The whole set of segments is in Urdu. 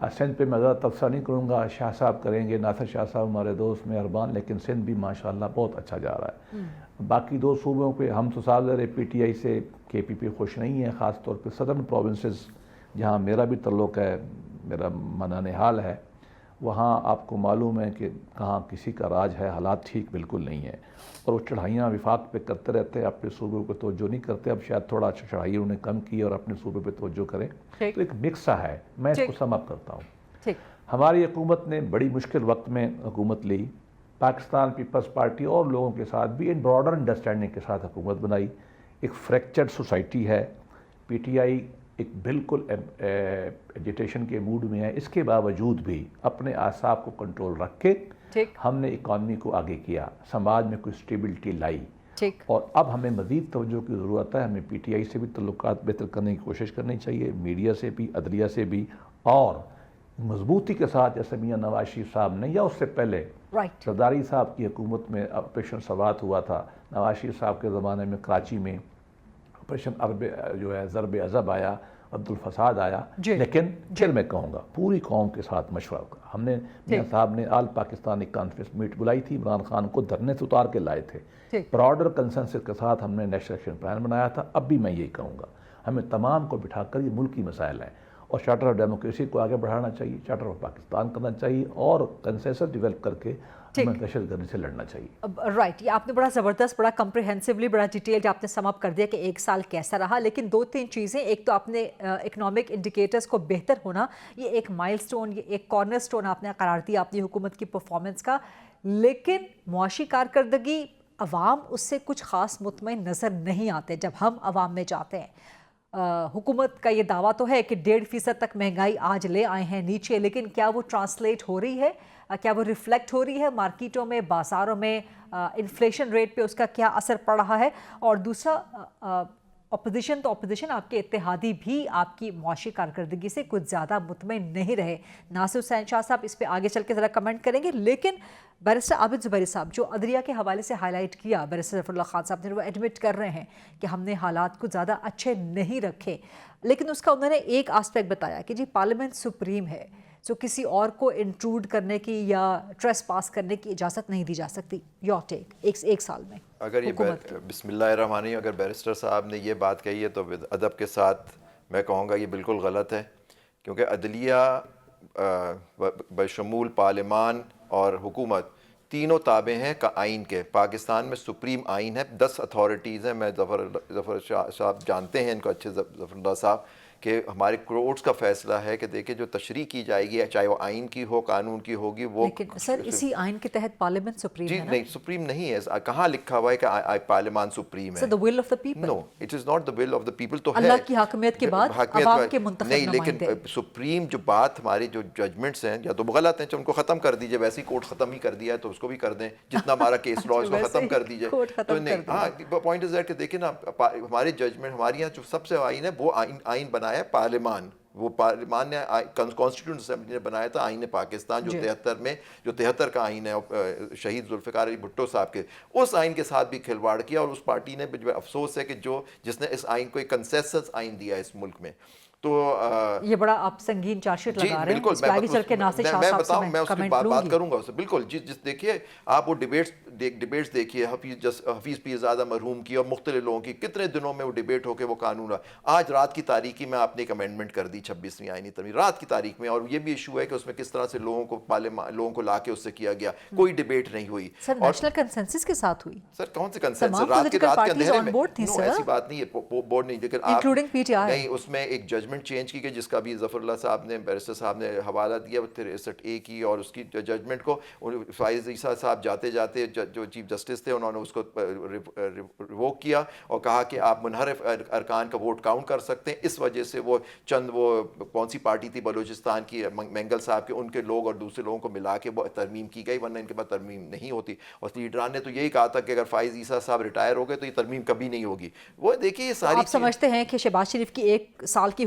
سندھ پہ میں زیادہ تبصرہ نہیں کروں گا، شاہ صاحب کریں گے، ناصر شاہ صاحب ہمارے دوست مہربان، لیکن سندھ بھی ماشاءاللہ بہت اچھا جا رہا ہے۔ باقی دو صوبوں پہ ہم تو صاحب پی ٹی آئی سے کے پی پی خوش نہیں ہیں، خاص طور پہ صدرن پروونسز جہاں میرا بھی تعلق ہے، میرا منانہال ہے، وہاں آپ کو معلوم ہے کہ کہاں کسی کا راج ہے، حالات ٹھیک بالکل نہیں ہیں، اور وہ چڑھائیاں وفاق پہ کرتے رہتے ہیں، اپنے صوبوں پہ توجہ نہیں کرتے۔ اب شاید تھوڑا چڑھائی انہوں نے کم کی اور اپنے صوبے پہ توجہ کریں، تو ایک مکس سا ہے۔ میں اس کو سم اپ کرتا ہوں۔ ہماری حکومت نے بڑی مشکل وقت میں حکومت لی، پاکستان پیپلز پارٹی اور لوگوں کے ساتھ بھی ایک براڈر انڈرسٹینڈنگ کے ساتھ حکومت بنائی۔ ایک فریکچرڈ سوسائٹی ہے، پی ٹی آئی ایک بالکل ایجیٹیشن کے موڈ میں ہے، اس کے باوجود بھی اپنے اعصاب کو کنٹرول رکھ کے ہم نے اکانومی کو آگے کیا، سماج میں کوئی اسٹیبلٹی لائی، اور اب ہمیں مزید توجہ کی ضرورت ہے۔ ہمیں پی ٹی آئی سے بھی تعلقات بہتر کرنے کی کوشش کرنی چاہیے، میڈیا سے بھی، عدلیہ سے بھی، اور مضبوطی کے ساتھ جیسے میاں نواز شریف صاحب نے یا اس سے پہلے زرداری صاحب کی حکومت میں آپریشن سوات ہوا تھا، نواز شریف صاحب کے زمانے میں کراچی میں آپریشن جو ہے ضرب عضب آیا، عبد الفساد آیا، لیکن پھر میں کہوں گا پوری قوم کے ساتھ مشورہ کا ہم نے، میاں صاحب نے آل پاکستانی کانفرنس میٹ بلائی تھی، عمران خان کو دھرنے سے اتار کے لائے تھے، براڈر کنسنسس کے ساتھ ہم نے نیشنل ایکشن پلان بنایا تھا۔ اب بھی میں یہی کہوں گا ہمیں تمام کو بٹھا کر یہ ملکی مسائل ہیں، اور چارٹر آف ڈیموکریسی کو آگے بڑھانا چاہیے، چارٹر آف پاکستان کرنا چاہیے، اور کنسنسس ڈیولپ کر کے ہمیں دہشت گردی سے لڑنا چاہیے۔ رائٹ، یہ آپ نے بڑا زبردست، بڑا کمپریہنسولی، بڑا ڈیٹیلڈ آپ نے سم اپ کر دیا کہ ایک سال کیسا رہا، لیکن دو تین چیزیں، ایک تو آپ نے اکنامک انڈیکیٹرز کو بہتر ہونا، یہ ایک مائل سٹون، یہ ایک کارنر سٹون آپ نے قرار دیا اپنی حکومت کی پرفارمنس کا، لیکن معاشی کارکردگی عوام اس سے کچھ خاص مطمئن نظر نہیں آتے جب ہم عوام میں جاتے ہیں۔ حکومت کا یہ دعویٰ تو ہے کہ 1.5% تک مہنگائی آج لے آئے ہیں نیچے، لیکن کیا وہ ٹرانسلیٹ ہو رہی ہے، کیا وہ ریفلیکٹ ہو رہی ہے مارکیٹوں میں، بازاروں میں، انفلیشن ریٹ پہ اس کا کیا اثر پڑ رہا ہے؟ اور دوسرا، اپوزیشن تو اپوزیشن، آپ کے اتحادی بھی آپ کی معاشی کارکردگی سے کچھ زیادہ مطمئن نہیں رہے۔ ناصر حسین شاہ صاحب اس پہ آگے چل کے ذرا کمنٹ کریں گے، لیکن بیرسٹر عابد زبیری صاحب جو عدلیہ کے حوالے سے ہائی لائٹ کیا، بیرسٹر ظفر اللہ خان صاحب نے، وہ ایڈمٹ کر رہے ہیں کہ ہم نے حالات کو زیادہ اچھے نہیں رکھے، لیکن اس کا انہوں نے ایک آسپیکٹ بتایا کہ جی پارلیمنٹ سپریم ہے، سو کسی اور کو انٹروڈ کرنے کی یا ٹریس پاس کرنے کی اجازت نہیں دی جا سکتی۔ یور ٹیک ایک سال میں اگر یہ بسم اللہ الرحمن الرحیم، اگر بیرسٹر صاحب نے یہ بات کہی ہے تو ادب کے ساتھ میں کہوں گا یہ بالکل غلط ہے، کیونکہ عدلیہ بشمول پارلیمان اور حکومت تینوں تابع ہیں کا آئین کے۔ پاکستان میں سپریم آئین ہے، 10 اتھارٹیز ہیں، میں ظفر صاحب جانتے ہیں ان کو اچھے، ظفر اللہ صاحب، کہ ہمارے کورٹس کا فیصلہ ہے کہ دیکھیں جو تشریح کی جائے گی، چاہے وہ آئین کی ہو، قانون کی ہوگی، وہ لیکن سر اسی آئین کے تحت پارلیمنٹ سپریم ہے نا؟ نہیں، سپریم نہیں ہے، کہاں لکھا ہوا ہے کہ پارلیمان سپریم ہے؟ the will of the people. No, it is not the will of the people تو ہے، اللہ کی حاکمیت کے بعد عوام کے منتخب نہیں، نمائندے۔ لیکن سپریم جو بات ہماری جو ججمنٹس ہیں یا تو غلط ہیں، ان کو ختم کر دیجئے، ویسے ہی کورٹ ختم ہی کر دیا ہے تو اس کو بھی کر دیں، جتنا ہمارا کیس لا اس کو ختم کر دیجئے۔ تو نہیں، ہاں پوائنٹ از دیٹ کہ دیکھیں نا، ہمارے ججمنٹ ہمارے یہاں جو سب سے آئین ہے وہ آئین بنایا ہے پارلیمان، وہ پارلیمان نے کانسٹیٹیوشن اسمبلی نے بنایا تھا آئین پاکستان، جو 73 کا آئین ہے شہید ذوالفقار علی بھٹو صاحب کے، اس آئین کے ساتھ بھی کھلواڑ کیا، اور اس پارٹی نے افسوس ہے کہ جس نے اس آئین کو ایک کنسنسس آئین دیا ہے اس ملک میں۔ تو یہ بڑا آپ سنگین چارج شیٹ لگا رہے ہیں، اس پہ آگے چل کے ناصر شاہ صاحب سے میں اس کی بات کروں گا اس سے بالکل۔ جس دیکھیے آپ وہ ڈیبیٹس دیکھیے، حفیظ پیرزادہ مرحوم کی اور مختلف لوگوں کی، کتنے دنوں میں وہ ڈیبیٹ ہو کے وہ قانون رہا۔ آج رات کی تاریخی میں آپ نے ایک امینڈمنٹ کر دی 26ویں آئینی ترمیم رات کی تاریخ میں، اور یہ بھی ایشو ہے کہ اس میں کس طرح سے لوگوں کو لا کے اس سے کیا گیا، کوئی ڈیبیٹ نہیں ہوئی۔ سر نیشنل کنسنسس کے ساتھ ہوئی؟ سر کون سے کنسنسس؟ رات کے اندھیرے میں ایسی بات نہیں ہے، بورڈ نہیں، لیکن انکلوڈنگ پی ٹی آئی نہیں، اس میں ایک ججمنٹ چینج کی گئی جس کا بھی ظفر اللہ صاحب نے، بیرسٹر صاحب نے حوالہ دیا 63A کی، اور اس کی ججمنٹ کو فائز عیسیٰ صاحب جاتے جاتے جو چیف جسٹس تھے انہوں نے اس کو ریووک کیا اور کہا کہ آپ منحرف ارکان کا ووٹ کاؤنٹ کر سکتے ہیں۔ اس وجہ سے وہ کون سی پارٹی تھی بلوچستان کی، مینگل صاحب کے، ان کے لوگ اور دوسرے لوگوں کو ملا کے وہ ترمیم کی گئی، ورنہ ان کے بعد ترمیم نہیں ہوتی۔ اور لیڈران نے تو یہی کہا تھا کہ اگر فائز عیسیٰ صاحب ریٹائر ہو گئے تو یہ ترمیم کبھی نہیں ہوگی۔ وہ دیکھیے یہ ساری آپ سمجھتے ہیں کہ شہباز شریف کی ایک سال کی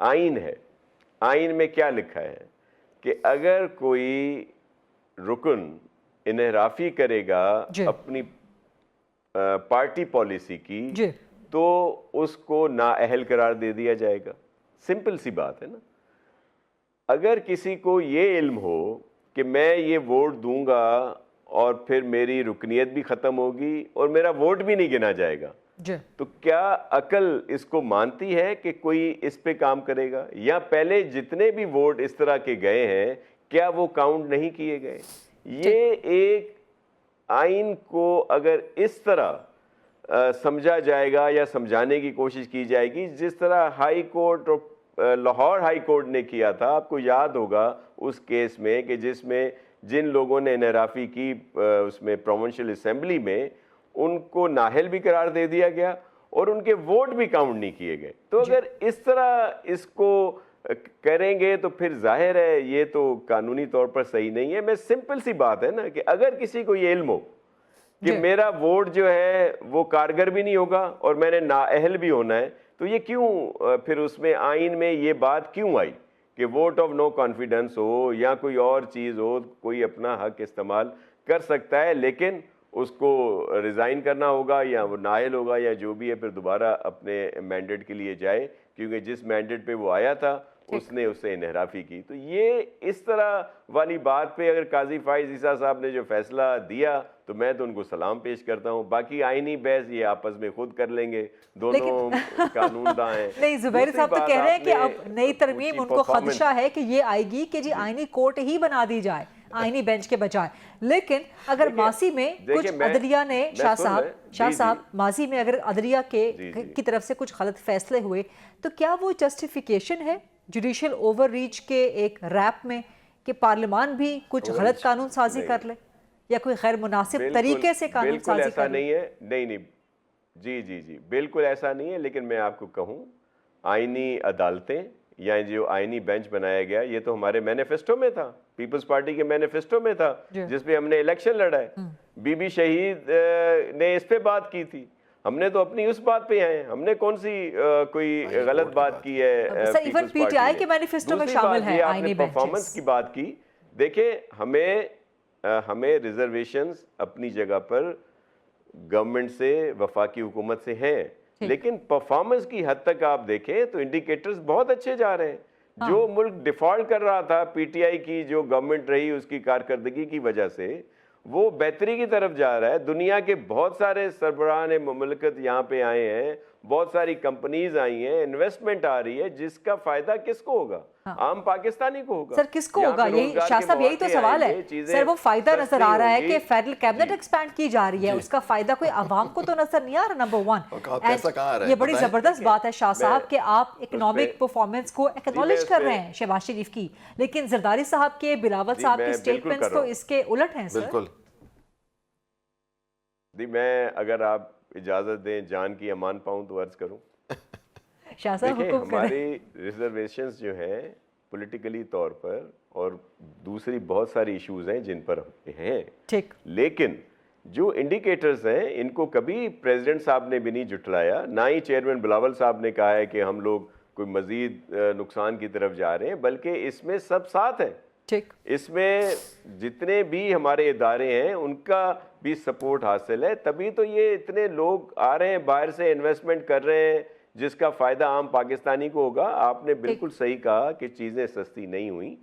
آئین ہے, آئین میں کیا لکھا ہے کہ اگر کوئی رکن انحرافی کرے گا اپنی پارٹی پالیسی کی تو اس کو نااہل قرار دے دیا جائے گا. سمپل سی بات ہے نا. اگر کسی کو یہ علم ہو کہ میں یہ ووٹ دوں گا اور پھر میری رکنیت بھی ختم ہوگی اور میرا ووٹ بھی نہیں گنا جائے گا, تو کیا عقل اس کو مانتی ہے کہ کوئی اس پہ کام کرے گا؟ یا پہلے جتنے بھی ووٹ اس طرح کے گئے ہیں کیا وہ کاؤنٹ نہیں کیے گئے؟ یہ ایک آئین کو اگر اس طرح سمجھا جائے گا یا سمجھانے کی کوشش کی جائے گی جس طرح ہائی کورٹ اور لاہور ہائی کورٹ نے کیا تھا, آپ کو یاد ہوگا اس کیس میں کہ جس میں جن لوگوں نے انحرافی کی اس میں پروونشل اسمبلی میں, ان کو نااہل بھی قرار دے دیا گیا اور ان کے ووٹ بھی کاؤنٹ نہیں کیے گئے. تو اگر اس طرح اس کو کریں گے تو پھر ظاہر ہے یہ تو قانونی طور پر صحیح نہیں ہے. میں سمپل سی بات ہے نا کہ اگر کسی کو یہ علم ہو کہ میرا ووٹ جو ہے وہ کارگر بھی نہیں ہوگا اور میں نے نااہل بھی ہونا ہے, تو یہ کیوں پھر اس میں آئین میں یہ بات کیوں آئی کہ ووٹ آف نو کانفیڈنس ہو یا کوئی اور چیز ہو, کوئی اپنا حق استعمال کر سکتا ہے لیکن اس کو ریزائن کرنا ہوگا یا وہ نااہل ہوگا یا جو بھی ہے, پھر دوبارہ اپنے مینڈیٹ کے لیے جائے, کیونکہ جس مینڈیٹ پہ وہ آیا تھا اس نے اس سے انحرافی کی. تو یہ اس طرح والی بات پہ اگر قاضی فائز عیسیٰ صاحب نے جو فیصلہ دیا تو میں تو ان کو سلام پیش کرتا ہوں. باقی آئینی بحث یہ آپس میں خود کر لیں گے, دونوں قانون داں ہیں. نہیں, زبیر صاحب تو کہہ رہے ہیں کہ اب نئی ترمیم ان کو خدشہ ہے کہ یہ آئے گی کہ جی آئینی کورٹ ہی بنا دی جائے آئینی بینچ کے بجائے. لیکن اگر ماضی میں کچھ عدلیہ نے شاہ صاحب ماضی میں اگر عدلیہ کی طرف سے کچھ غلط فیصلے ہوئے تو کیا وہ جسٹیفیکیشن ہے جوڈیشل اوور ریچ کے ایک ریپ میں کہ پارلیمان بھی کچھ غلط قانون سازی کر لے یا کوئی غیر مناسب طریقے سے قانون سازی کر لے؟ نہیں, جی بالکل ایسا نہیں ہے. لیکن میں آپ کو کہوں آئینی عدالتیں یا جو آئینی بینچ بنایا گیا یہ تو ہمارے مینیفیسٹو میں تھا, پیپلز پارٹی کے مینیفیسٹو میں تھا جس پہ ہم نے الیکشن لڑا ہے. بی بی شہید نے اس پہ بات کی تھی, ہم نے تو اپنی اس بات پہ آئے ہیں, ہم نے کون سی کوئی غلط بات کی ہے. ایون پی ٹی آئی کے مینیفیسٹو میں شامل ہے آئینی بینچز. پرفارمنس کی بات کی, دیکھیں ہمیں ریزرویشنز اپنی جگہ پر گورنمنٹ سے وفاقی حکومت سے ہیں, لیکن پرفارمنس کی حد تک آپ دیکھیں تو انڈیکیٹرز بہت اچھے جا رہے ہیں. جو ملک ڈیفالٹ کر رہا تھا پی ٹی آئی کی جو گورنمنٹ رہی اس کی کارکردگی کی وجہ سے, وہ بہتری کی طرف جا رہا ہے. دنیا کے بہت سارے سربراہان مملکت یہاں پہ آئے ہیں, بہت ساری کمپنیز آئی ہیں, انویسٹمنٹ آ رہی ہے, جس کا فائدہ کس کو ہوگا؟ عام پاکستانی کو ہوگا. سر کس کو ہوگا؟ یہی شاہ صاحب یہی تو سوال ہے سر. وہ فائدہ نظر آ رہا ہے کہ فیڈرل کیبنٹ ایکسپینڈ کی جا رہی ہے, اس کا فائدہ کوئی عوام کو تو نظر نہیں آ رہا. نمبر 1 یہ بڑی زبردست بات ہے شاہ صاحب کہ آپ اکنامک پرفارمنس کو ایکنالج کر رہے ہیں شہباز شریف کی, لیکن زرداری صاحب کے بلاول صاحب کی سٹیٹمنٹس تو اس کے الٹ ہیں. سر میں اگر آپ اجازت دیں جان کی امان پاؤں تو عرض کروں. شاہ صاحب حکم کریں. ہماری ریزرویشنز جو ہیں پولیٹیکلی طور پر اور دوسری بہت ساری ایشوز ہیں جن پر ہیں, لیکن جو انڈیکیٹرز ہیں ان کو کبھی پریزیڈنٹ صاحب نے بھی نہیں جھٹلایا, نہ ہی چیئرمین بلاول صاحب نے کہا ہے کہ ہم لوگ کوئی مزید نقصان کی طرف جا رہے ہیں, بلکہ اس میں سب ساتھ ہیں. اس میں جتنے بھی ہمارے ادارے ہیں ان کا بھی سپورٹ حاصل ہے, تبھی تو یہ اتنے لوگ آ رہے ہیں باہر سے انویسٹمنٹ کر رہے ہیں جس کا فائدہ عام پاکستانی کو ہوگا. آپ نے بالکل صحیح کہا کہ چیزیں سستی نہیں ہوئیں,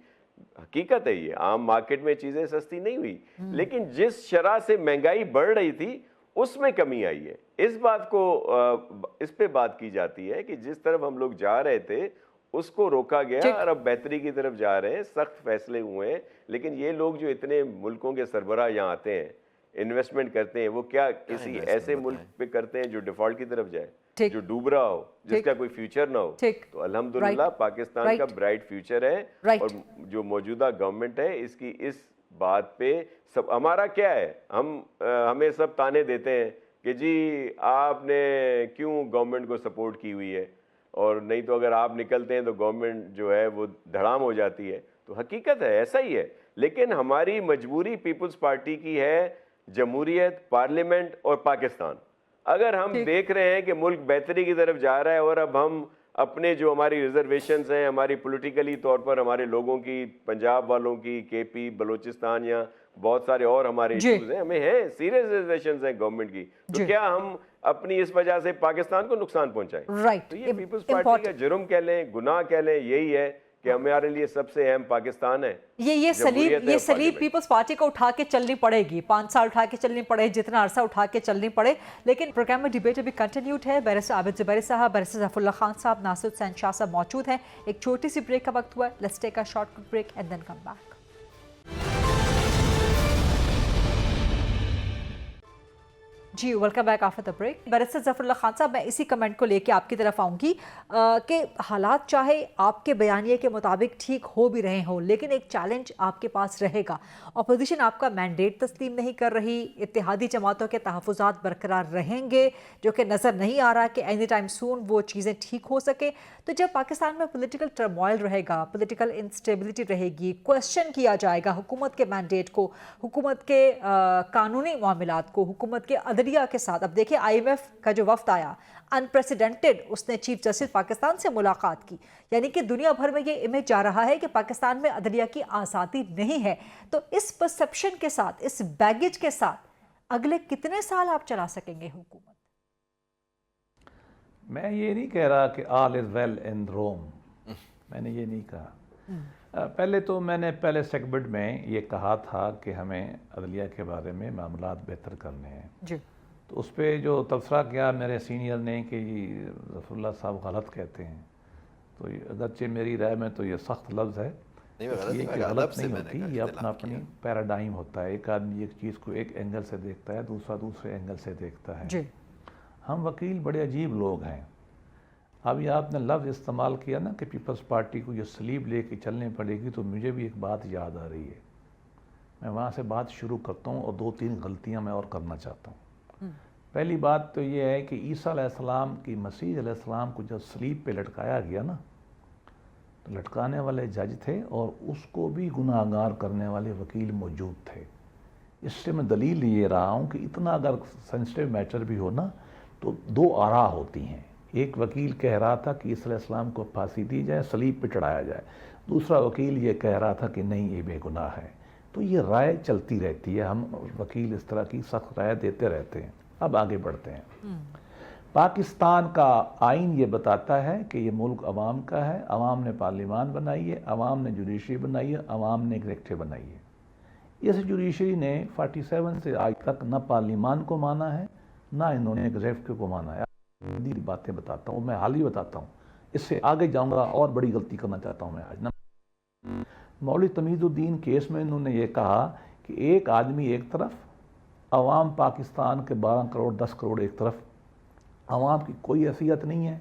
حقیقت ہے یہ, عام مارکیٹ میں چیزیں سستی نہیں ہوئی, لیکن جس شرح سے مہنگائی بڑھ رہی تھی اس میں کمی آئی ہے. اس بات کو اس پہ بات کی جاتی ہے کہ جس طرف ہم لوگ جا رہے تھے اس کو روکا گیا اور اب بہتری کی طرف جا رہے ہیں, سخت فیصلے ہوئے ہیں. لیکن یہ لوگ جو اتنے ملکوں کے سربراہ یہاں آتے ہیں انویسٹمنٹ کرتے ہیں, وہ کیا کسی ایسے ملک پہ کرتے ہیں جو ڈیفالٹ کی طرف جائے, جو ڈوب رہا ہو, جس کا کوئی فیوچر نہ ہو؟ تو الحمدللہ پاکستان کا برائٹ فیوچر ہے, اور جو موجودہ گورنمنٹ ہے اس کی اس بات پہ سب ہمارا کیا ہے, ہمیں سب تانے دیتے ہیں کہ جی آپ نے کیوں گورنمنٹ کو سپورٹ کی ہوئی ہے, اور نہیں تو اگر آپ نکلتے ہیں تو گورنمنٹ جو ہے وہ دھڑام ہو جاتی ہے. تو حقیقت ہے ایسا ہی ہے, لیکن ہماری مجبوری پیپلز پارٹی کی ہے, جمہوریت, پارلیمنٹ اور پاکستان. اگر ہم دیکھ رہے ہیں کہ ملک بہتری کی طرف جا رہا ہے اور اب ہم اپنے جو ہماری ریزرویشنز ہیں، ہماری پولیٹیکلی طور پر ہمارے لوگوں کی، پنجاب والوں کی، کے پی، بلوچستان یا بہت سارے اور ہمارے ایشوز ہیں، ہمیں ہیں سیریس ریزرویشنز ہیں گورنمنٹ کی، تو کیا ہم اپنی اس وجہ سے پاکستان کو نقصان پہنچائیں؟ تو یہ پیپلز پارٹی کا جرم کہہ لیں، گناہ کہہ لیں، یہی ہے کہ ہمارے لیے سب سے اہم پاکستان ہے. یہ سلیب پیپلز پارٹی کو اٹھا کے چلنی پڑے گی، 5 سال اٹھا کے چلنی پڑے، جتنا عرصہ اٹھا کے چلنی پڑے. لیکن پروگرام میں ڈیبیٹ ابھی کنٹینیوڈ ہے. بیرسٹر عابد زبیری صاحب، بیرسٹر ظفر اللہ خان صاحب، ناصر حسین شاہ صاحب موجود ہیں. ایک چھوٹی سی بریک کا وقت ہوا ہے. Let's take a short break and then come back. جی welcome back after the break. Barrister Zafar Ullah Khan Sahib, میں اسی کمنٹ کو لے کے آپ کی طرف آؤں گی کہ حالات چاہے آپ کے بیانیے کے مطابق ٹھیک ہو بھی رہے ہوں، لیکن ایک چیلنج آپ کے پاس رہے گا. اپوزیشن آپ کا مینڈیٹ تسلیم نہیں کر رہی، اتحادی جماعتوں کے تحفظات برقرار رہیں گے، جو کہ نظر نہیں آ رہا کہ اینی ٹائم سون وہ چیزیں ٹھیک ہو سکے. تو جب پاکستان میں پولیٹیکل ٹرموائل رہے گا، پولیٹیکل انسٹیبلٹی رہے گی، کویسچن کیا جائے گا حکومت کے مینڈیٹ کو، حکومت کے قانونی معاملات کو، حکومت کے عدلیہ کے ساتھ. اب دیکھیں آئی ایم ایف کا جو وفد آیا انپریسیڈنٹڈ، اس نے چیف جسٹس پاکستان سے ملاقات کی، یعنی کہ دنیا بھر میں یہ امیج جا رہا ہے کہ پاکستان میں عدلیہ کی آزادی نہیں ہے. تو اس پرسپشن کے ساتھ، اس بیگیج کے ساتھ اگلے کتنے سال آپ چلا سکیں گے حکومت؟ میں یہ نہیں کہہ رہا کہ آل از ویل ان روم، میں نے یہ نہیں کہا. پہلے تو میں نے پہلے سیگمنٹ میں یہ کہا تھا کہ ہمیں عدلیہ کے بارے میں معاملات بہتر کرنے ہیں. جی تو اس پہ جو تبصرہ کیا میرے سینئر نے کہ ظفر اللہ صاحب غلط کہتے ہیں، تو اگرچہ میری رائے میں تو یہ سخت لفظ ہے، یہ کہ غلط نہیں ہوتی، یہ اپنا اپنی پیراڈائم ہوتا ہے. ایک آدمی ایک چیز کو ایک اینگل سے دیکھتا ہے، دوسرا دوسرے اینگل سے دیکھتا ہے. ہم وکیل بڑے عجیب لوگ ہیں. اب یہ آپ نے لفظ استعمال کیا نا کہ پیپلز پارٹی کو یہ سلیب لے کے چلنے پڑے گی، تو مجھے بھی ایک بات یاد آ رہی ہے. میں وہاں سے بات شروع کرتا ہوں اور 2-3 غلطیاں میں اور کرنا چاہتا ہوں. پہلی بات تو یہ ہے کہ عیسیٰ علیہ السلام کی، مسیح علیہ السلام کو جب سلیب پہ لٹکایا گیا نا، تو لٹکانے والے جج تھے اور اس کو بھی گناہ گار کرنے والے وکیل موجود تھے. اس سے میں دلیل یہ رہا ہوں کہ اتنا اگر سینسٹیو میٹر بھی ہو نا تو 2 آراء ہوتی ہیں. ایک وکیل کہہ رہا تھا کہ عیسیٰ علیہ السلام کو پھانسی دی جائے، صلیب پہ چڑھایا جائے، دوسرا وکیل یہ کہہ رہا تھا کہ نہیں یہ بے گناہ ہے. تو یہ رائے چلتی رہتی ہے، ہم وکیل اس طرح کی سخت رائے دیتے رہتے ہیں. اب آگے بڑھتے ہیں. پاکستان کا آئین یہ بتاتا ہے کہ یہ ملک عوام کا ہے، عوام نے پارلیمان بنائی ہے، عوام نے جوڈیشری بنائی ہے، عوام نے ایگزیکٹو بنائی ہے. اس جوڈیشری نے 47 سے آج تک نہ پارلیمان کو مانا ہے، نہ انہوں نے ایگزیکٹو کو مانا ہے. باتیں بتاتا ہوں، میں حال ہی بتاتا ہوں، اس سے آگے جاؤں گا اور بڑی غلطی کرنا چاہتا ہوں میں آج. مولوی تمیز الدین کیس میں انہوں نے یہ کہا کہ ایک آدمی ایک طرف، عوام پاکستان کے 12 کروڑ 10 کروڑ ایک طرف، عوام کی کوئی حیثیت نہیں ہے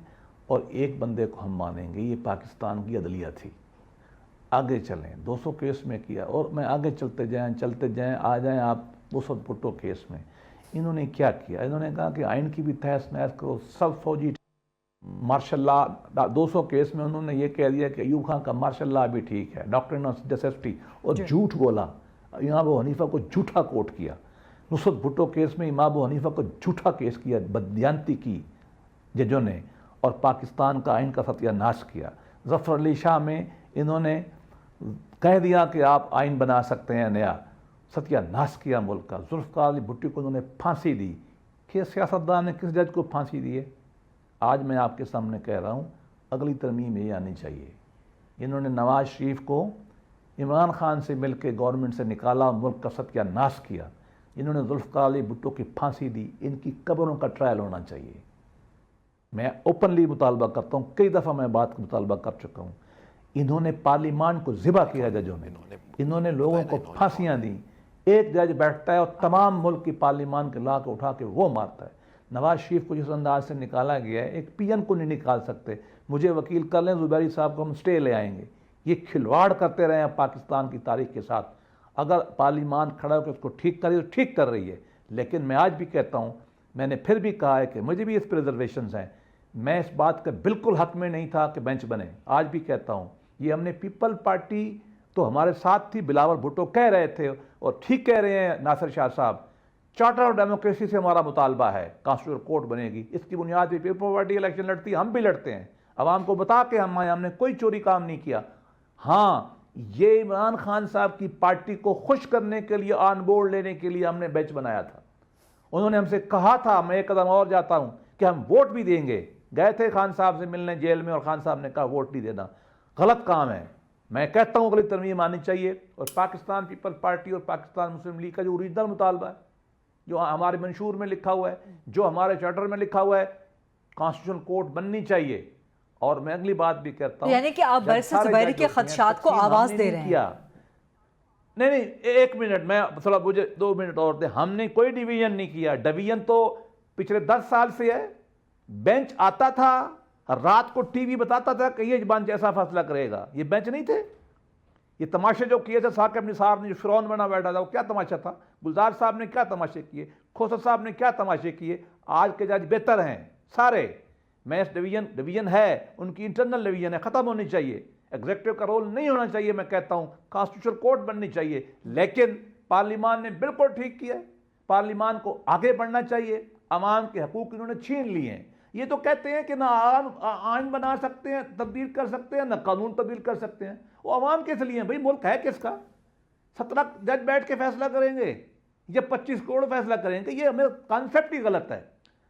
اور ایک بندے کو ہم مانیں گے. یہ پاکستان کی عدلیہ تھی. آگے چلیں، 200 کیس میں کیا، اور میں آگے چلتے جائیں آ جائیں آپ وسعت بھٹو کیس میں. انہوں نے کیا کیا؟ انہوں نے کہا کہ آئین کی بھی تحس نحس کرو، سب فوجی مارشل لا. 200 کیس میں انہوں نے یہ کہہ دیا کہ ایوب خان کا مارشل لا بھی ٹھیک ہے، ڈاکٹرن آف نیسیسٹی، اور جھوٹ بولا. امام ابو حنیفہ کو جھوٹا کوٹ کیا. نصرت بھٹو کیس میں امام ابو حنیفہ کو جھوٹا کیس کیا، بددیانتی کی ججوں نے، اور پاکستان کا آئین کا ستیہ ناش کیا. ظفر علی شاہ میں انہوں نے کہہ دیا کہ آپ آئین بنا سکتے ہیں نیا، ستیہ ناش کیا ملک کا. ذوالفقار علی بھٹو کو انہوں نے پھانسی دی. کہ سیاستدان نے کس جج کو پھانسی دی ہے؟ آج میں آپ کے سامنے کہہ رہا ہوں اگلی ترمیم یہ آنی چاہیے. انہوں نے نواز شریف کو عمران خان سے مل کے گورنمنٹ سے نکالا، ملک کا ستیہ ناش کیا. انہوں نے ذوالفقار علی بھٹو کی پھانسی دی. ان کی قبروں کا ٹرائل ہونا چاہیے. میں اوپنلی مطالبہ کرتا ہوں، کئی دفعہ میں بات کا مطالبہ کر چکا ہوں. انہوں نے پارلیمان کو ذبح کیا ججوں نے، انہوں نے لوگوں کو پھانسیاں دیں. ایک جج بیٹھتا ہے اور تمام ملک کی پارلیمان کے لا کے اٹھا کے وہ مارتا ہے. نواز شریف کو جس انداز سے نکالا گیا ہے، ایک پی ایم کو نہیں نکال سکتے. مجھے وکیل کر لیں زبیری صاحب کو، ہم سٹے لے آئیں گے. یہ کھلواڑ کرتے رہے ہیں پاکستان کی تاریخ کے ساتھ. اگر پارلیمان کھڑا ہو کے اس کو ٹھیک کر رہی ہے تو ٹھیک کر رہی ہے. لیکن میں آج بھی کہتا ہوں، میں نے پھر بھی کہا ہے کہ مجھے بھی اس پہ ریزرویشنز ہیں. میں اس بات کا بالکل حق میں نہیں تھا کہ بینچ بنے. آج بھی کہتا ہوں، یہ ہم نے پیپل پارٹی تو ہمارے ساتھ تھی، بلاول بھٹو کہہ رہے تھے اور ٹھیک کہہ رہے ہیں ناصر شاہ صاحب. چارٹر آف ڈیموکریسی سے ہمارا مطالبہ ہے، کانسٹیٹیوشنل کورٹ بنے گی. اس کی بنیاد پہ پیپل پارٹی الیکشن لڑتی ہے، ہم بھی لڑتے ہیں. عوام کو بتا کے ہم آئے, ہم نے کوئی چوری کام نہیں کیا. ہاں یہ عمران خان صاحب کی پارٹی کو خوش کرنے کے لیے, آن بورڈ لینے کے لیے ہم نے بیچ بنایا تھا. انہوں نے ہم سے کہا تھا, میں ایک قدم اور جاتا ہوں, کہ ہم ووٹ بھی دیں گے. گئے تھے خان صاحب سے ملنے جیل میں, اور خان صاحب نے کہا ووٹ نہیں دینا. غلط کام ہے. میں کہتا ہوں اگلی ترمیم آنی چاہیے. اور پاکستان پیپل پارٹی اور پاکستان مسلم لیگ کا جو اوریجنل مطالبہ ہے, جو ہمارے منشور میں لکھا ہوا ہے, جو ہمارے چارٹر میں لکھا ہوا ہے, کانسٹیٹیوشن کورٹ بننی چاہیے. اور میں اگلی بات بھی کہتا ہوں, یعنی کہ آپ برسر زبیری کے خدشات کو آواز دے رہے ہیں. نہیں, ایک منٹ, میں تھوڑا مجھے 2 منٹ اور دیں. ہم نے کوئی ڈویژن نہیں کیا. ڈویژن تو پچھلے 10 سال سے ہے. بینچ آتا تھا, رات کو ٹی وی بتاتا تھا کہ یہ بینچ ایسا فیصلہ کرے گا. یہ بینچ نہیں تھے. یہ تماشے جو کیے تھے ثاقب نثار نے, جو فرعون بنا بیٹھا تھا, وہ کیا تماشا تھا. گلزار صاحب نے کیا تماشے کیے, کھوسر صاحب نے کیا تماشے کیے. آج کے جج بہتر ہیں سارے. میس ڈویژن ہے, ان کی انٹرنل ڈویژن ہے, ختم ہونی چاہیے. ایگزیکٹو کا رول نہیں ہونا چاہیے. میں کہتا ہوں کانسٹیٹیوشنل کورٹ بننی چاہیے. لیکن پارلیمان نے بالکل ٹھیک کیا. پارلیمان کو آگے بڑھنا چاہیے. عوام کے حقوق انہوں نے چھین لیے ہیں. یہ تو کہتے ہیں کہ نہ آئین بنا سکتے ہیں, تبدیل کر سکتے ہیں, نہ قانون تبدیل کر سکتے ہیں. وہ عوام کس لیے ہیں بھائی؟ ملک ہے کس کا؟ 17 جج بیٹھ کے فیصلہ کریں گے یا 25 کروڑ فیصلہ کریں گے؟ یہ ہمیں کانسیپٹ ہی غلط ہے.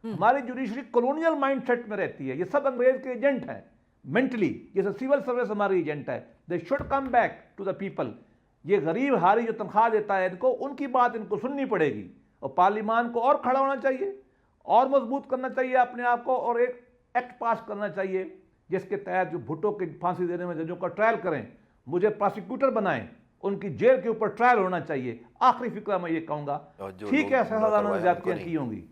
ہماری جوڈیشری کولونیل مائنڈ سیٹ میں رہتی ہے. یہ سب انگریز کے ایجنٹ ہیں مینٹلی. یہ سول سروس ہماری ایجنٹ ہے. They should come back to the people. یہ غریب ہاری جو تنخواہ دیتا ہے ان کو, ان کی بات ان کو سننی پڑے گی. اور پارلیمان کو اور کھڑا ہونا چاہیے, اور مضبوط کرنا چاہیے اپنے آپ کو, اور ایک ایکٹ پاس کرنا چاہیے جس کے تحت جو بھٹو کی پھانسی دینے میں ججوں کا ٹرائل کریں, مجھے پراسیکیوٹر بنائیں, ان کی جیل کے اوپر ٹرائل ہونا چاہیے. آخری فکرہ میں یہ کہوں گا, ٹھیک ہے سیاستدانوں نے زیادتیاں کی ہوں گی,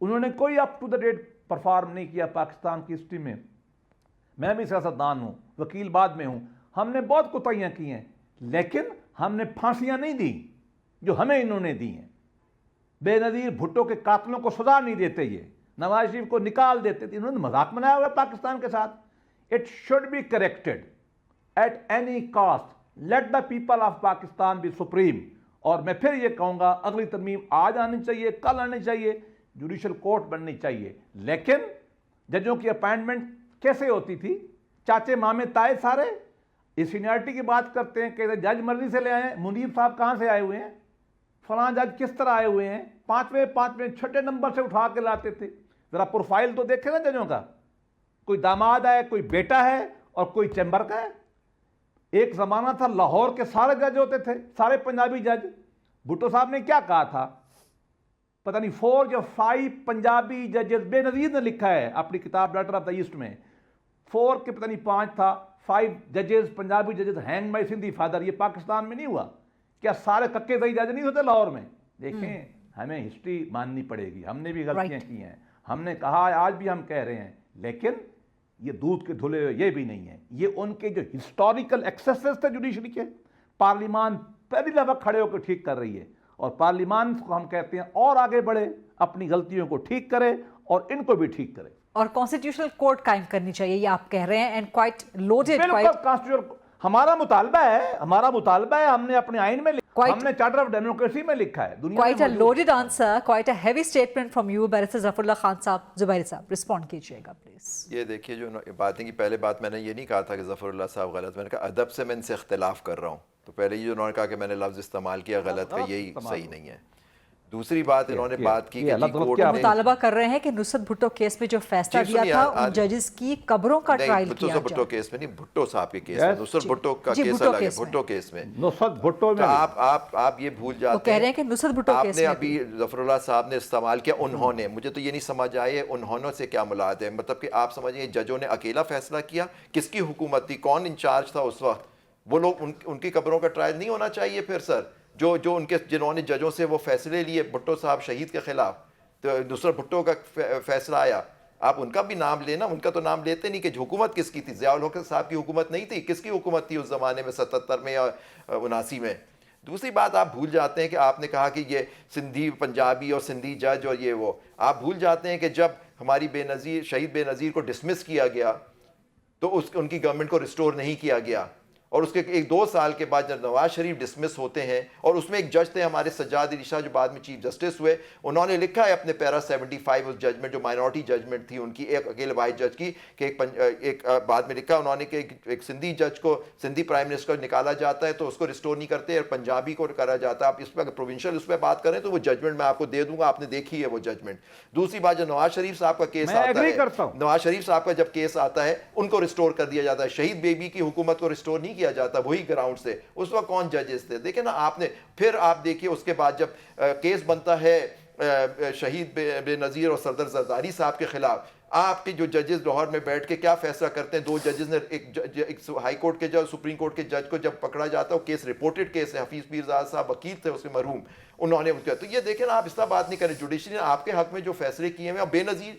انہوں نے کوئی up to the date perform نہیں کیا پاکستان کی ہسٹری میں. میں بھی سیاستدان ہوں, وکیل بعد میں ہوں. ہم نے بہت کوتاہیاں کی ہیں, لیکن ہم نے پھانسیاں نہیں دیں جو ہمیں انہوں نے دی ہیں. بے نظیر بھٹو کے قاتلوں کو سزا نہیں دیتے, یہ نواز شریف کو نکال دیتے تھے. انہوں نے مذاق بنایا ہوا ہے پاکستان کے ساتھ. It should be corrected at any cost. Let the people of Pakistan be supreme. اور میں پھر یہ کہوں گا, اگلی ترمیم آج آنی چاہیے, کل آنی چاہیے, جوڈیشل کورٹ بننی چاہیے. لیکن ججوں کی اپائنٹمنٹ کیسے ہوتی تھی؟ چاچے مامے تائے سارے. اس سینیارٹی کی بات کرتے ہیں کہ جج مرضی سے لے آئے ہیں. منیب صاحب کہاں سے آئے ہوئے ہیں؟ فلاں جج کس طرح آئے ہوئے ہیں؟ 5ویں چھٹے نمبر سے اٹھا کے لاتے تھے. ذرا پروفائل تو دیکھیں نا ججوں کا. کوئی داماد ہے, کوئی بیٹا ہے, اور کوئی چیمبر کا ہے. ایک زمانہ تھا لاہور کے سارے جج ہوتے تھے, سارے پنجابی جج. بھٹو صاحب نے کیا کہا تھا پتہ نہیں, 4 یا 5 پنجابی ججز. بے نظیر نے لکھا ہے اپنی کتاب لیٹر آف دا ایسٹ میں, 4 کے پتہ نہیں 5 تھا, 5 ججز پنجابی ججز ہینگ بائی سندھی فادر. یہ پاکستان میں نہیں ہوا کیا؟ سارے ککے دہی جج نہیں ہوتے لاہور میں؟ دیکھیں, ہمیں ہسٹری ماننی پڑے گی. ہم نے بھی غلطیاں کی ہیں, ہم نے کہا, آج بھی ہم کہہ رہے ہیں. لیکن یہ دودھ کے دھلے ہوئے یہ بھی نہیں ہے. یہ ان کے جو ہسٹوریکل ایکسیسز تھے جوڈیشری کے, پارلیمان پہلی دفعہ کھڑے ہو کے ٹھیک کر رہی ہے. اور پارلیمان کو ہم کہتے ہیں اور آگے بڑھے, اپنی غلطیوں کو ٹھیک کرے, اور ان کو بھی ٹھیک کرے. اور کانسٹیٹیوشنل کورٹ قائم کرنی چاہیے, یہ آپ کہہ رہے ہیں. And quite loaded. بالکل کانسٹیٹیوشنل ہمارا مطالبہ ہے, ہمارا مطالبہ ہے. ہم نے اپنے آئین میں, ہم نے چارٹر آف ڈیموکریسی میں لکھا ہے. Quite a loaded answer, quite a heavy statement from you, Barrister Zafar Ullah Khan صاحب. زبیر صاحب رسپونڈ کیجئے گا پلیز. یہ دیکھیے جو باتیں کی, پہلے بات میں نے یہ نہیں کہا تھا کہ ظفر اللہ صاحب غلط, میں نے کہا ادب سے میں ان سے اختلاف کر رہا ہوں. تو پہلے یہ جو انہوں نے کہا کہ میں نے لفظ استعمال کیا غلط ہے, یہی صحیح نہیں ہے. دوسری بات انہوں نے بات کی کہ مطالبہ کر رہے ہیں کہ نصرت بھٹو کیس میں جو فیصلہ دیا تھا ان ججز کی قبروں کا ٹرائل کیا جائے. بھٹو کیس میں نہیں, بھٹو صاحب کے کیس میں. نصرت بھٹو کا کیس الگ ہے. بھٹو کیس میں نصرت بھٹو میں آپ یہ بھول جاتے ہیں. وہ کہہ رہے ہیں کہ نصرت بھٹو کیس میں آپ نے ابھی ظفر اللہ صاحب نے استعمال کیا انہوں نے. مجھے تو یہ نہیں سمجھ آئے انہوں سے کیا مراد ہے. مطلب کہ آپ سمجھیں ججوں نے اکیلا فیصلہ کیا؟ کس کی حکومت تھی؟ کون انچارج تھا اس وقت؟ وہ لوگ ان کی قبروں کا ٹرائل نہیں ہونا چاہیے پھر سر؟ جو ان کے جنہوں نے ججوں سے وہ فیصلے لیے بھٹو صاحب شہید کے خلاف, تو نصرت بھٹو کا فیصلہ آیا, آپ ان کا بھی نام لینا. ان کا تو نام لیتے نہیں کہ حکومت کس کی تھی. ضیاء الحق صاحب کی حکومت نہیں تھی. کس کی حکومت تھی اس زمانے میں 77 میں یا 79 میں؟ دوسری بات آپ بھول جاتے ہیں کہ آپ نے کہا کہ یہ سندھی پنجابی اور سندھی جج اور یہ وہ, آپ بھول جاتے ہیں کہ جب ہماری بے نظیر شہید بے نظیر کو ڈسمس کیا گیا تو ان کی گورنمنٹ کو ریسٹور نہیں کیا گیا. اور اس کے ایک 2 سال کے بعد جب نواز شریف ڈسمس ہوتے ہیں، اور اس میں ایک جج تھے ہمارے سجاد علی شاہ جو بعد میں چیف جسٹس ہوئے، انہوں نے لکھا ہے اپنے پیرا 75 اس ججمنٹ جو مائنورٹی ججمنٹ تھی ان کی، ایک اکیلے وائٹ جج کی، کہ ایک بعد میں لکھا انہوں نے کہ ایک سندھی جج کو، سندھی پرائم منسٹر نکالا جاتا ہے تو اس کو ریسٹور نہیں کرتے، اور پنجابی کو کرا جاتا ہے. آپ اس پہ اگر پروونشل اس پہ بات کریں تو وہ ججمنٹ میں آپ کو دے دوں گا، آپ نے دیکھی ہے وہ ججمنٹ. دوسری بات، جو نواز شریف صاحب کا کیس آتا ہے، نواز شریف صاحب کا جب کیس آتا ہے ان کو ریسٹور کر دیا جاتا ہے. شہید بیبی کی حکومت کو ریسٹور نہیں کیا جاتا وہی گراؤنڈ سے. اس وقت کون ججز تھے؟ دیکھیں نا آپ نے، پھر آپ دیکھیے اس کے بعد جب کیس بنتا ہے شہید بے نظیر اور سردار زرداری صاحب کے خلاف، آپ کے جو ججز لاہور میں بیٹھ کے کیا فیصلہ کرتے ہیں؟ 2 ججز نے، ایک ہائی کورٹ کے جج، سپریم کورٹ کے جج کو جب پکڑا جاتا ہے، وہ کیس رپورٹڈ کیس ہے، حفیظ پیرزاد صاحب وکیل تھے اس کے مرحوم، انہوں نے کیا. تو یہ دیکھیں نا، آپ اس طرح بات نہیں کریں. جوڈیشری نے آپ کے حق میں جو فیصلے کیے ہیں، بے نظیر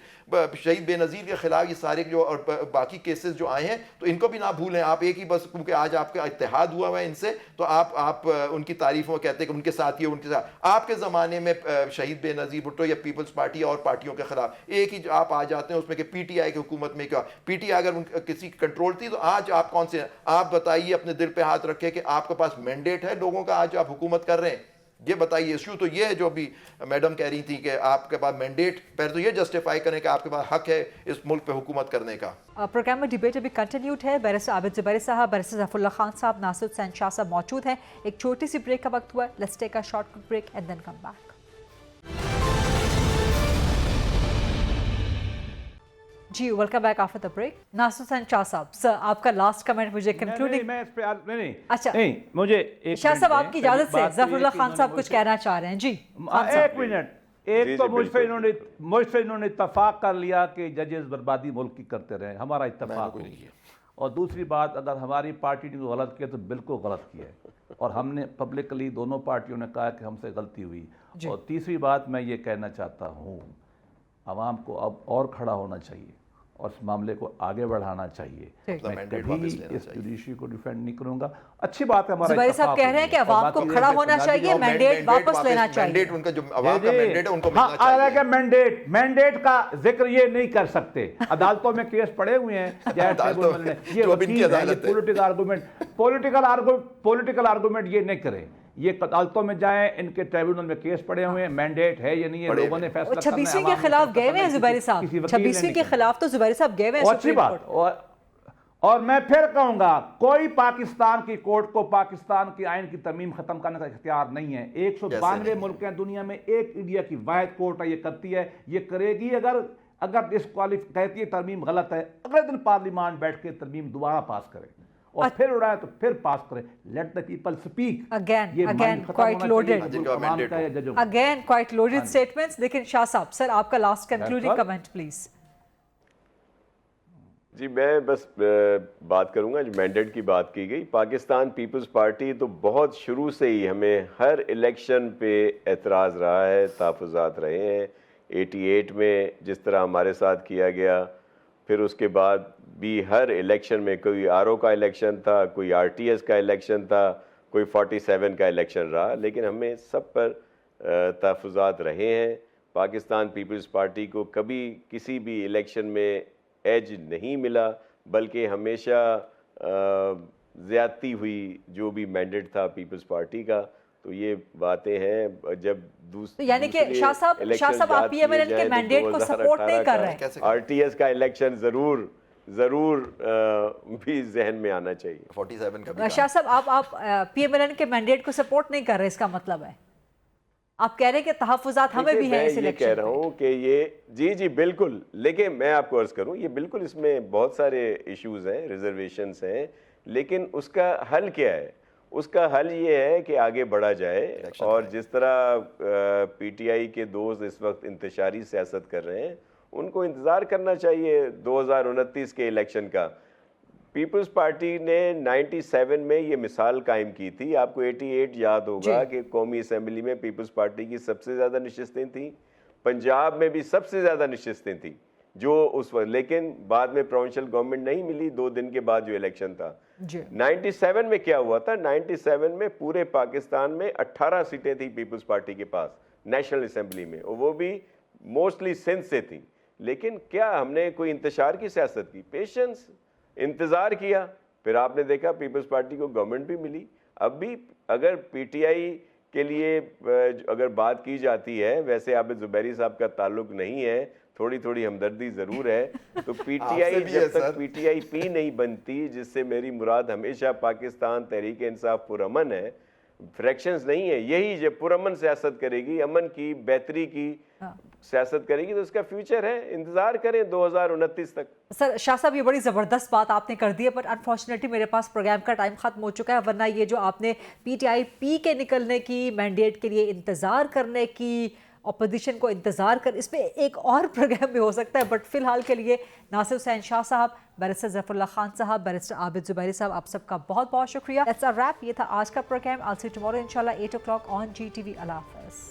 شہید بے نظیر کے خلاف یہ سارے جو اور باقی کیسز جو آئے ہیں، تو ان کو بھی نہ بھولیں آپ. ایک ہی بس کیونکہ آج آپ کا اتحاد ہوا ہوا ہے ان سے، تو آپ ان کی تعریفوں میں کہتے ہیں کہ ان کے ساتھ یہ، ان کے ساتھ. آپ کے زمانے میں شہید بے نظیر بھٹو یا پیپلز پارٹی اور پارٹیوں کے خلاف ایک ہی آپ آ جاتے ہیں اس میں کہ پی ٹی آئی کی حکومت میں کیا، پی ٹی آئی اگر کسی کنٹرول تھی تو آج آپ کون سے ہیں؟ آپ بتائیے، اپنے دل پہ ہاتھ رکھے کہ آپ کے پاس مینڈیٹ ہے لوگوں کا، آج آپ حکومت کر رہے ہیں. یہ بتائیے. ایشو تو یہ ہے جو ابھی میڈم کہہ رہی تھی کہ آپ کے پاس مینڈیٹ، پہلے تو یہ جسٹیفائی کریں کہ آپ کے پاس حق ہے اس ملک پہ حکومت کرنے کا. پروگرام میں ڈیبیٹ ابھی کنٹینیوڈ ہے. بیرسٹر عابد زبیری صاحب، بیرسٹر ظفر اللہ خان صاحب، ناصر حسین شاہ صاحب موجود ہیں. ایک چھوٹی سی بریک کا وقت ہوا ہے. Let's take a short break and then come back. جی welcome back after the break. Nasir Hussain Shah Sahib, sir آپ کا لاسٹ کمنٹ مجھے کنکلوڈنگ. اچھا مجھے شاہ صاحب آپ کی اجازت سے ظفر اللہ خان صاحب کچھ کہنا چاہ رہے ہیں. جی ایک منٹ. ایک تو مجھ سے انہوں نے اتفاق کر لیا کہ ججز بربادی ملک کی کرتے رہے، ہمارا اتفاق ہو گیا. اور دوسری بات، اگر ہماری پارٹی نے غلط کیا تو بالکل غلط کیا ہے، اور ہم نے پبلکلی دونوں پارٹیوں نے کہا کہ ہم سے غلطی ہوئی. اور تیسری بات میں یہ کہنا چاہتا ہوں، عوام کو اب اور کھڑا ہونا چاہیے اور اس معاملے کو آگے بڑھانا چاہیے. میں کبھی اس جوڈیشری کو ڈیفینڈ نہیں کروں گا. اچھی بات ہے ہمارا زبیری صاحب کہہ رہے ہیں کہ عوام کو کھڑا ہونا چاہیے، مینڈیٹ واپس لینا چاہیے. مینڈیٹ ان کا جو عوام کا مینڈیٹ ہے ان کو ملنا چاہیے. مینڈیٹ کا ذکر یہ نہیں کر سکتے. عدالتوں میں کیس پڑے ہوئے ہیں، یہ پولیٹیکل آرگومنٹ یہ نہیں کرے. یہ عدالتوں میں جائیں، ان کے ٹریبیونل میں کیس پڑے ہوئے ہیں، مینڈیٹ ہے یا نہیں ہے، لوگوں نے فیصلہ کرنا ہے. 26ویں کے خلاف گئے ہوئے ہیں زبیری صاحب، 26ویں کے خلاف تو زبیری صاحب گئے ہوئے ہیں. اچھی بات. اور میں پھر کہوں گا، کوئی پاکستان کی کورٹ کو پاکستان کی آئین کی ترمیم ختم کرنے کا اختیار نہیں ہے. 192 ملک ہیں دنیا میں، ایک انڈیا کی واحد کورٹ ہے، یہ کرتی ہے، یہ کرے گی. اگر کہتی ہے ترمیم غلط ہے، اگلے دن پارلیمان بیٹھ کے ترمیم دوبارہ پاس کرے، اور پھر اڑائے تو پھر پاس کرے. Late the people speak. Again quite loaded statements. لیکن شاہ صاحب، سر آپ کا لاسٹ کنکلوڈنگ کمنٹ پلیز. جی میں بس بات کروں گا، جو مینڈیٹ کی بات کی گئی، پاکستان پیپلز پارٹی تو بہت شروع سے ہی ہمیں ہر الیکشن پہ اعتراض رہا ہے، تحفظات رہے ہیں. 88 میں جس طرح ہمارے ساتھ کیا گیا، پھر اس کے بعد بھی ہر الیکشن میں، کوئی آر او کا الیکشن تھا، کوئی آر ٹی ایس کا الیکشن تھا، کوئی 47 کا الیکشن رہا، لیکن ہمیں سب پر تحفظات رہے ہیں. پاکستان پیپلز پارٹی کو کبھی کسی بھی الیکشن میں ایج نہیں ملا، بلکہ ہمیشہ زیادتی ہوئی جو بھی مینڈیٹ تھا پیپلز پارٹی کا. تو یہ باتیں ہیں. جب یعنی کہ شاہ صاحب آپ پی ایم ایل این کے مینڈیٹ کو سپورٹ نہیں کر رہے ہیں. آر ٹی ایس کا الیکشن ضرور بھی ذہن میں آنا چاہیے. 47 کا. شاہ صاحب آپ پی ایم ایل این کے مینڈیٹ کو سپورٹ نہیں کر رہے، اس کا مطلب ہے آپ کہہ رہے ہیں کہ تحفظات ہمیں بھی ہیں اس الیکشن. میں یہ کہہ رہا ہوں کہ یہ جی بالکل، لیکن میں آپ کو عرض کروں، یہ بالکل اس میں بہت سارے ایشوز ہیں، ریزرویشنز ہیں، لیکن اس کا حل کیا ہے؟ اس کا حل یہ ہے کہ آگے بڑھا جائے. اور جس طرح پی ٹی آئی کے دوست اس وقت انتشاری سیاست کر رہے ہیں، ان کو انتظار کرنا چاہیے 2029 کے الیکشن کا. پیپلز پارٹی نے 97 میں یہ مثال قائم کی تھی. آپ کو 88 یاد ہوگا کہ قومی اسمبلی میں پیپلز پارٹی کی سب سے زیادہ نشستیں تھیں، پنجاب میں بھی سب سے زیادہ نشستیں تھیں جو اس وقت، لیکن بعد میں پروونشل گورنمنٹ نہیں ملی 2 دن کے بعد جو الیکشن تھا. 97 میں کیا ہوا تھا؟ 97 میں پورے پاکستان میں 18 سیٹیں تھیں پیپلز پارٹی کے پاس نیشنل اسمبلی میں، اور وہ بھی موسٹلی سندھ سے تھیں. لیکن کیا ہم نے کوئی انتشار کی سیاست کی؟ پیشنس، انتظار کیا، پھر آپ نے دیکھا پیپلز پارٹی کو گورنمنٹ بھی ملی. اب بھی اگر پی ٹی آئی کے لیے اگر بات کی جاتی ہے, ویسے عابد زبیری صاحب کا تعلق نہیں ہے, تھوڑی تھوڑی ہمدردی ضرور ہے, تو پی ٹی آئی جب تک پی ٹی آئی پی نہیں بنتی, جس سے میری مراد ہمیشہ پاکستان تحریک انصاف پرامن ہے, فریکشنز نہیں ہے, یہی جب پرامن سیاست کرے گی, امن کی بہتری کی سیاست کرے گی, تو اس کا فیوچر ہے. انتظار کریں 2029 تک. سر شاہ صاحب یہ بڑی زبردست بات آپ نے کر دی ہے, بٹ انفارچونیٹلی میرے پاس پروگرام کا ٹائم ختم ہو چکا ہے, ورنہ یہ جو آپ نے پی ٹی آئی پی کے نکلنے کی, مینڈیٹ کے لیے انتظار کرنے کی, اپوزیشن کو انتظار کر, اس پہ ایک اور پروگرام بھی ہو سکتا ہے. بٹ فی الحال کے لیے ناصر حسین شاہ صاحب, بیرسٹر ظفر اللہ خان صاحب, بیرسٹر عابد زبیری صاحب, آپ سب کا بہت بہت شکریہ. That's a wrap. یہ تھا آج کا programme. I'll see you tomorrow inshallah 8 o'clock on GTV. اللہ حافظ.